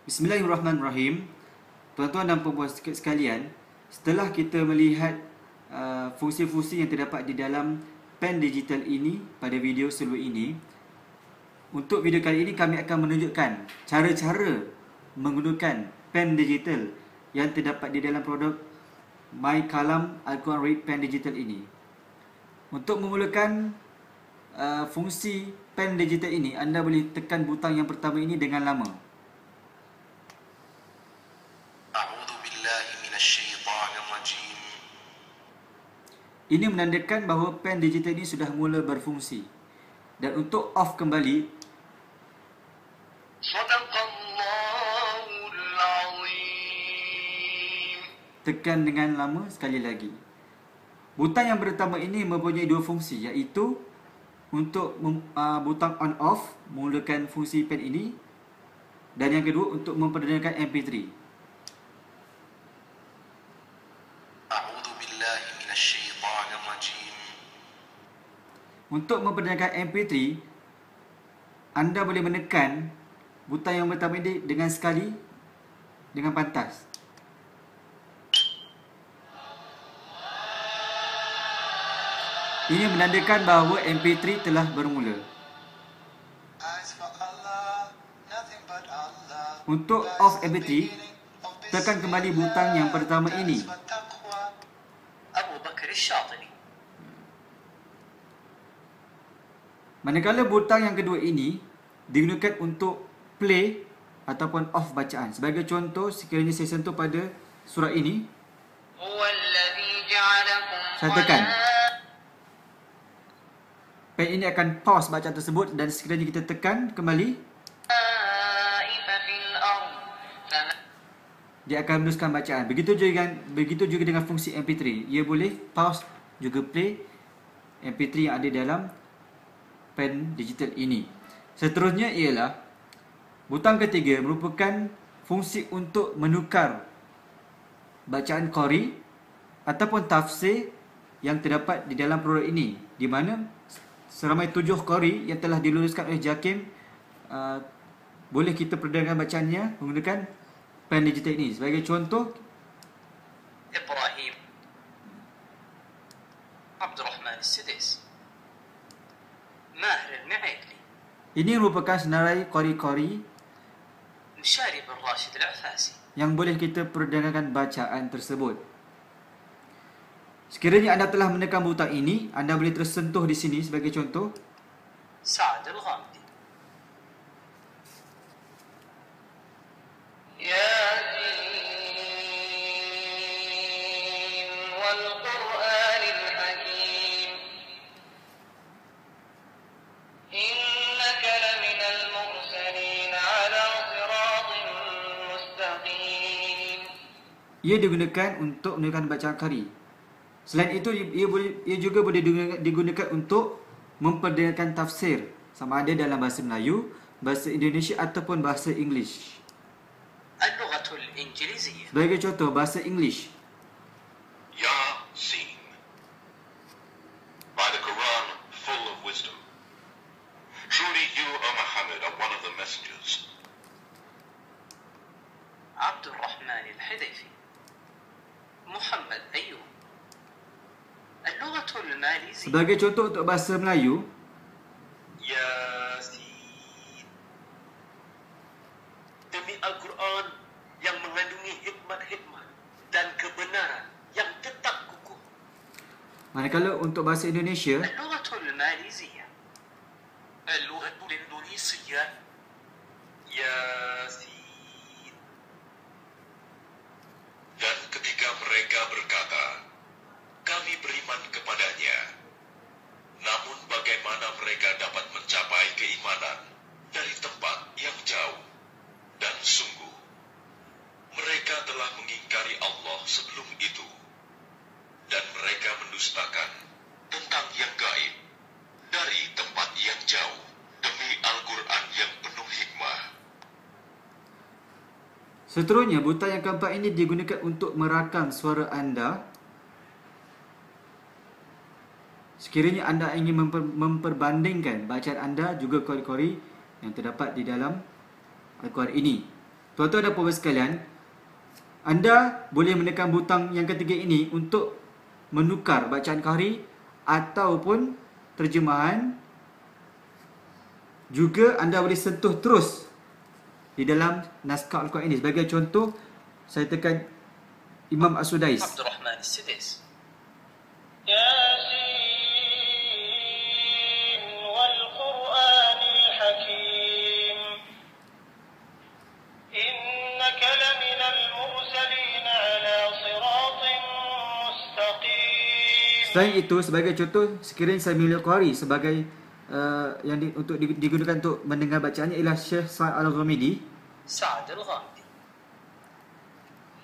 Bismillahirrahmanirrahim. Tuan-tuan dan puan-puan sekalian, setelah kita melihat fungsi-fungsi yang terdapat di dalam pen digital ini pada video sebelum ini, untuk video kali ini kami akan menunjukkan cara-cara menggunakan pen digital yang terdapat di dalam produk My Qalam Al-Quran Read Pen Digital ini. Untuk memulakan fungsi pen digital ini, anda boleh tekan butang yang pertama ini dengan lama. Ini menandakan bahawa pen digital ini sudah mula berfungsi. Dan untuk off kembali, tekan dengan lama sekali lagi. Butang yang pertama ini mempunyai dua fungsi, iaitu untuk butang on off memulakan fungsi pen ini, dan yang kedua untuk memperdengarkan MP3. Untuk memperdengarkan MP3, anda boleh menekan butang yang pertama ini dengan sekali, dengan pantas. Ini menandakan bahawa MP3 telah bermula. Untuk off MP3, tekan kembali butang yang pertama ini. Manakala butang yang kedua ini digunakan untuk play ataupun off bacaan. Sebagai contoh, sekiranya saya sentuh pada surah ini, saya tekan, pen ini akan pause bacaan tersebut, dan sekiranya kita tekan kembali, dia akan meneruskan bacaan. Begitu juga dengan fungsi MP3. Ia boleh pause juga play MP3 yang ada dalam pen digital ini. Seterusnya ialah butang ketiga, merupakan fungsi untuk menukar bacaan qari ataupun tafsir yang terdapat di dalam produk ini, di mana seramai 7 qari yang telah diluluskan oleh JAKIM boleh kita perdengarkan bacaannya menggunakan pen digital ini. Sebagai contoh, Ibrahim Abdul Rahman As-Sidis, Mahir Al-Ma'ikli. Ini merupakan senarai qari-qari Musharib Al-Rashid Al-Afasi yang boleh kita perdengarkan bacaan tersebut. Sekiranya anda telah menekan butang ini, anda boleh tersentuh di sini sebagai contoh. Sa'ad Al-Ghamdi, ia digunakan untuk menunjukkan bacaan qari. Selain itu, ia juga boleh digunakan untuk memperdengarkan tafsir, sama ada dalam bahasa Melayu, bahasa Indonesia ataupun bahasa English. Sebagai contoh, bahasa English, Yasin, by the Quran full of wisdom. Truly you, O Muhammad, are one of the messengers. Abdul Rahman Al-Hudayfi, Muhammad Ayyub. Al-Lughatul Maliziyah. Sebagai contoh untuk bahasa Melayu, Yasin, demi Al-Quran yang mengandungi hikmat-hikmat dan kebenaran yang tetap kukuh. manakala untuk bahasa Indonesia, Al-Lughatul Maliziyah, Al-Lughatul Indonesia. Yasin. Dan ketika mereka berkata, kami beriman kepadanya, namun bagaimana mereka dapat mencapai keimanan dari tempat yang jauh? Dan sungguh, mereka telah mengingkari Allah sebelum itu, dan mereka mendustakan tentang yang gaib dari tempat yang jauh demi Al-Quran yang penuh hikmah. seterusnya butang yang keempat ini digunakan untuk merakam suara anda. Sekiranya anda ingin memperbandingkan bacaan anda juga qari-qari yang terdapat di dalam Al-Quran ini. Tuan-tuan dan puan sekalian, anda boleh menekan butang yang ketiga ini untuk menukar bacaan qari ataupun terjemahan. Juga anda boleh sentuh terus di dalam naskah Al-Quran ini. Sebagai contoh, saya tekan Imam As-Sudais. عبد الرحمن السديس. ياسين والقرآن الحكيم إنك لمن المرسلين على صراط مستقيم. Selain itu, sebagai contoh, sekiranya saya memilih qari sebagai untuk digunakan untuk mendengar bacaannya ialah Syekh Sa'ad Al-Ghamidi. سعد الغامدي.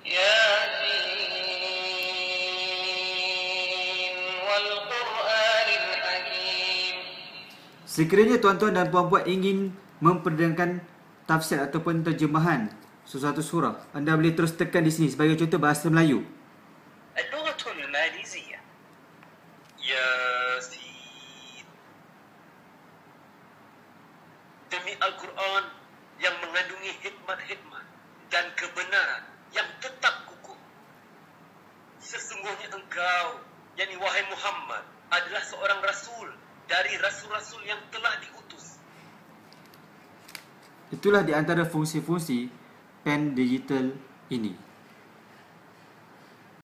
ياسين والقرآن الحكيم. Sekiranya tuan-tuan dan puan-puan ingin memperdengarkan tafsir ataupun terjemahan sesuatu surah, anda boleh terus tekan di sini. Sebagai contoh, bahasa Melayu. اللغة الماليزية. Yasin. Demi Al-Quran yang mengandungi hikmat-hikmat dan kebenaran yang tetap kukuh. Sesungguhnya engkau, yakni wahai Muhammad, adalah seorang rasul dari rasul-rasul yang telah diutus. Itulah di antara fungsi-fungsi pen digital ini.